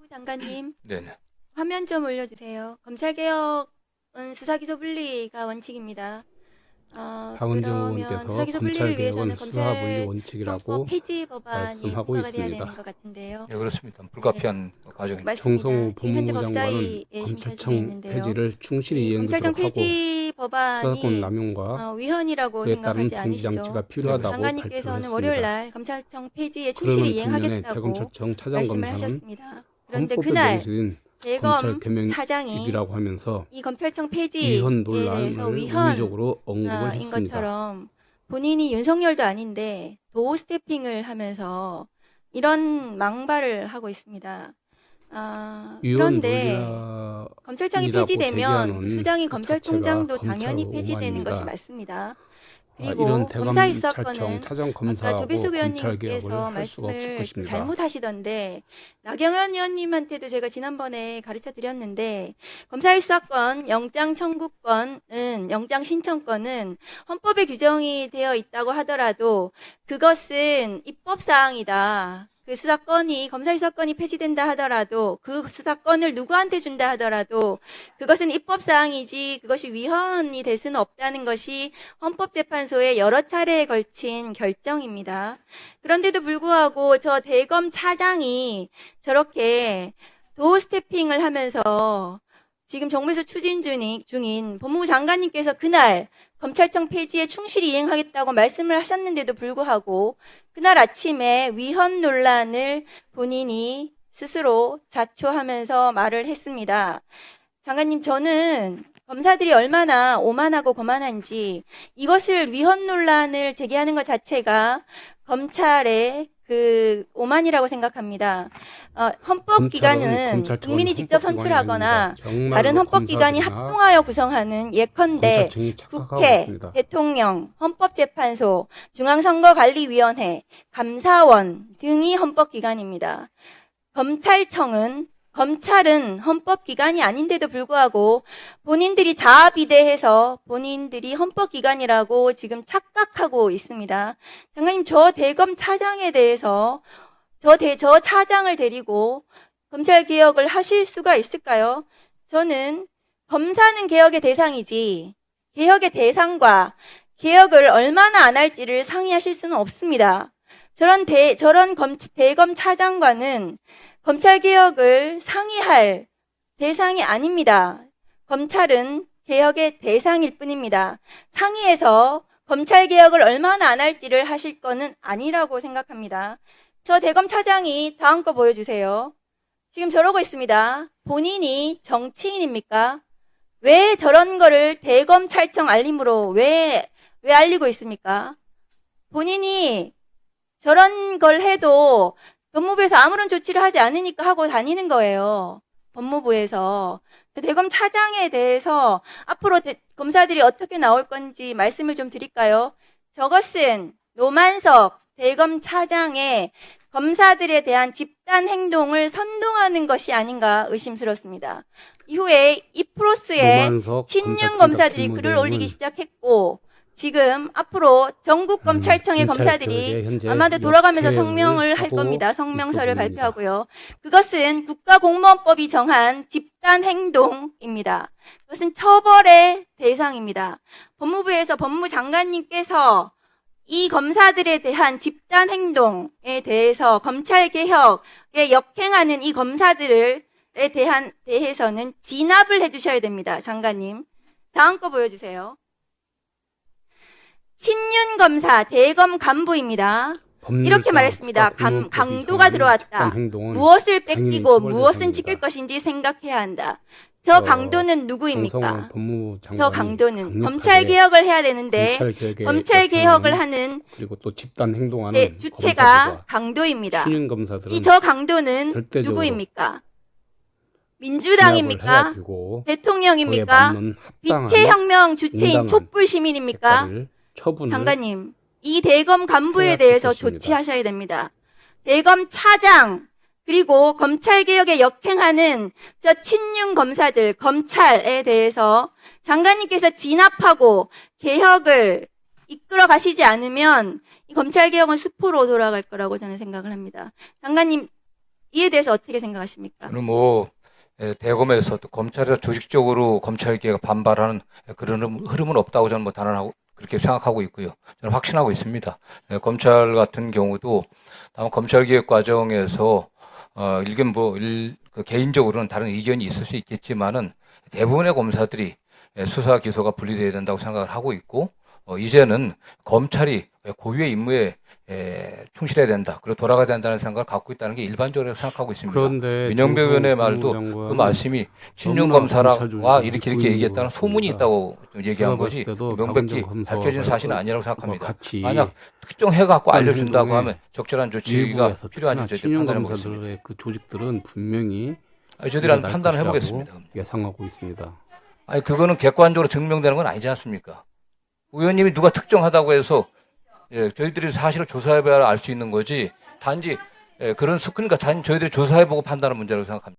법무부 장관님, 네네. 화면 좀 올려주세요. 검찰개혁은 수사기소 분리가 원칙입니다. 박은정 그러면 의원께서 수사기소 분리를 위해서는 검찰개혁은 수사분리 검찰청법 원칙이라고 폐지 법안이 말씀하고 통과가 돼야 있습니다. 되는 것 같은데요. 예, 그렇습니다. 불가피한 과정입니다. 맞습니다. 정성호 지금 현재 법무부 장관은 법사위에 심사 중에 검찰청 있는데요. 폐지를 충실히 검찰청 이행하도록 하고 폐지 수사권 법안이 남용과 위헌이라고 그에 따른 생각하지 통지 장치가 않으시죠? 필요하다고 장관님께서는 월요일 발표했습니다. 날 검찰청 폐지에 그러는 충실히 국면에 이행하겠다고 대검찰청 말씀을 차장검사는 하셨습니다. 그런데 헌법에 그날 명시된 대검 검찰 차장이 개명입이라고 하면서 이 검찰청 폐지에 위헌 대해서 논란을 위헌인 우회적으로 언급을 했습니다. 것처럼 본인이 윤석열도 아닌데 도어 스태핑을 하면서 이런 망발을 하고 있습니다. 위헌 그런데 논란이라고 검찰청이 폐지되면 제기하는 수장이 그 검찰총장도 자체가 당연히 검찰 폐지되는 것이 오만입니다. 맞습니다. 이런 그리고 검사의 대검찰청 수사권은 차장 아까 검사하고 조배숙 검찰 개혁을 의원님께서 할 수가 없을 말씀을 것입니다. 잘못하시던데 나경원 의원님한테도 제가 지난번에 가르쳐 드렸는데 검사의 수사권, 영장 청구권은 영장 신청권은 헌법에 규정이 되어 있다고 하더라도 그것은 입법 사항이다. 그 수사권이 검사의 수사권이 폐지된다 하더라도 그 수사권을 누구한테 준다 하더라도 그것은 입법 사항이지 그것이 위헌이 될 수는 없다는 것이 헌법재판소의 여러 차례에 걸친 결정입니다. 그런데도 불구하고 저 대검 차장이 저렇게 도어 스태핑을 하면서 지금 정부에서 추진 중인 법무부 장관님께서 그날 검찰청 폐지에 충실히 이행하겠다고 말씀을 하셨는데도 불구하고 그날 아침에 위헌 논란을 본인이 스스로 자초하면서 말을 했습니다. 장관님, 저는 검사들이 얼마나 오만하고 거만한지 이것을 위헌 논란을 제기하는 것 자체가 검찰의 그 오만이라고 생각합니다. 헌법기관은 국민이 직접 선출하거나 다른 헌법기관이 합동하여 구성하는 예컨대 국회, 대통령, 헌법재판소, 중앙선거관리위원회, 감사원 등이 헌법기관입니다. 검찰은 헌법기관이 아닌데도 불구하고 본인들이 자아비대해서 본인들이 헌법기관이라고 지금 착각하고 있습니다. 장관님, 저 대검 차장에 대해서 저 차장을 데리고 검찰개혁을 하실 수가 있을까요? 저는 검사는 개혁의 대상이지 개혁의 대상과 개혁을 얼마나 안 할지를 상의하실 수는 없습니다. 저런 대검 차장과는 검찰개혁을 상의할 대상이 아닙니다. 검찰은 개혁의 대상일 뿐입니다. 상의해서 검찰개혁을 얼마나 안 할지를 하실 거는 아니라고 생각합니다. 저 대검 차장이 다음 거 보여주세요. 지금 저러고 있습니다. 본인이 정치인입니까? 왜 저런 거를 대검찰청 알림으로 왜 알리고 있습니까? 본인이 저런 걸 해도 법무부에서 아무런 조치를 하지 않으니까 하고 다니는 거예요. 법무부에서. 대검 차장에 대해서 앞으로 검사들이 어떻게 나올 건지 말씀을 좀 드릴까요? 저것은 노만석 대검 차장의 검사들에 대한 집단 행동을 선동하는 것이 아닌가 의심스럽습니다. 이후에 이프로스의 친윤 검사들이 글을 올리기 시작했고 지금 앞으로 전국 검찰청의 검사들이 아마도 돌아가면서 성명을 할 겁니다. 성명서를 발표하고요. 그것은 국가공무원법이 정한 집단 행동입니다. 그것은 처벌의 대상입니다. 법무부에서 법무부 장관님께서 이 검사들에 대한 집단 행동에 대해서 검찰개혁에 역행하는 이 검사들에 대해서는 진압을 해주셔야 됩니다. 장관님. 다음 거 보여주세요. 친윤 검사 대검 간부입니다. 이렇게 말했습니다. 강도가 들어왔다. 무엇을 뺏기고 무엇은 지킬 것인지 생각해야 한다. 저 강도는 누구입니까? 저 강도는 검찰개혁을 해야 되는데 검찰개혁을 하는 그리고 또 집단 행동하는 주체가 강도입니다. 이 저 강도는 누구입니까? 민주당입니까? 대통령입니까? 빛의 혁명 주체인 촛불 시민입니까? 장관님, 이 대검 간부에 대해서 조치하셔야 됩니다. 대검 차장, 그리고 검찰개혁에 역행하는 저 친윤 검사들, 검찰에 대해서 장관님께서 진압하고 개혁을 이끌어 가시지 않으면 이 검찰개혁은 수포로 돌아갈 거라고 저는 생각을 합니다. 장관님, 이에 대해서 어떻게 생각하십니까? 저는 뭐 대검에서 또 검찰에서 조직적으로 검찰개혁 반발하는 그런 흐름은 없다고 저는 뭐 단언하고 그렇게 생각하고 있고요. 저는 확신하고 있습니다. 검찰 같은 경우도 다만 검찰개혁 과정에서 개인적으로는 다른 의견이 있을 수 있겠지만은 대부분의 검사들이 수사 기소가 분리돼야 된다고 생각을 하고 있고 이제는 검찰이 고유의 임무에 충실해야 된다. 그리고 돌아가야 된다는 생각을 갖고 있다는 게 일반적으로 생각하고 있습니다. 그런데 민영배 의원의 말도 장관 그 말씀이 친윤 검사와 이렇게 얘기했다는 소문이 있다고 얘기한 것이 명백히 밝혀진 사실은 아니라고 생각합니다. 만약 특정해갖고 알려준다고 하면 적절한 조치가 필요한지 저희들이 판단해 보겠습니다. 검사들의 그 조직들은 분명히 저희들이 한번 판단을 해보겠습니다. 예상하고 있습니다. 아니 그거는 객관적으로 증명되는 건 아니지 않습니까? 의원님이 누가 특정하다고 해서 저희들이 사실을 조사해봐야 알 수 있는 거지. 단지 그러니까 저희들이 조사해보고 판단하는 문제라고 생각합니다.